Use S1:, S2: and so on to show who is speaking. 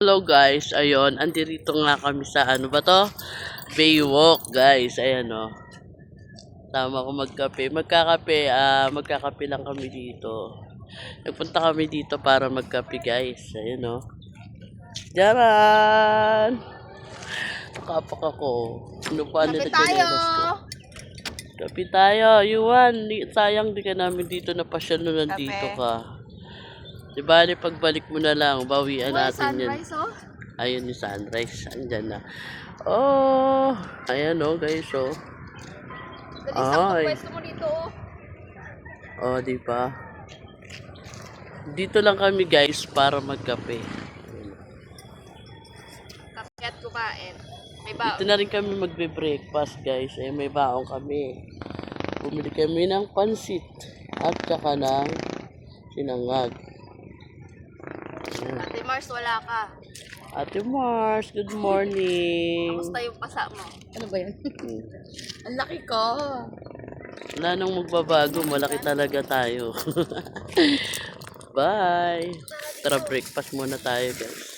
S1: Hello guys, ayun, andirito nga kami sa ano ba to? Baywalk guys, ayan o. Tama ko magkape. Magkakape lang kami dito. Nagpunta kami dito para magkape guys, ayan o. Diyaran! Kapak ako. Ano pa
S2: Kape tayo!
S1: Kape tayo, Yuan. Sayang di ka namin dito napasyal nung nandito ka. Diba, pagbalik mo na lang, bawian natin yan.
S2: Sunrise, oh.
S1: Ayun yung sunrise. Andyan na. Oh! Ayan oh guys oh. Ay.
S2: Pwesto mo dito, oh.
S1: Oh, di ba? Dito lang kami guys para magkape.
S2: Kape at kumain. May
S1: Dito na rin kami magbe-breakfast guys. Eh, may baong kami. Bumili kami ng pansit at saka ng sinangag.
S2: Ate Mars, wala ka.
S1: Ate Mars, good morning.
S2: Kamusta yung pasa mo? Ano ba yan? Ang laki ko.
S1: Wala nang magbabago, malaki talaga tayo. Bye. Tara, breakfast muna tayo guys.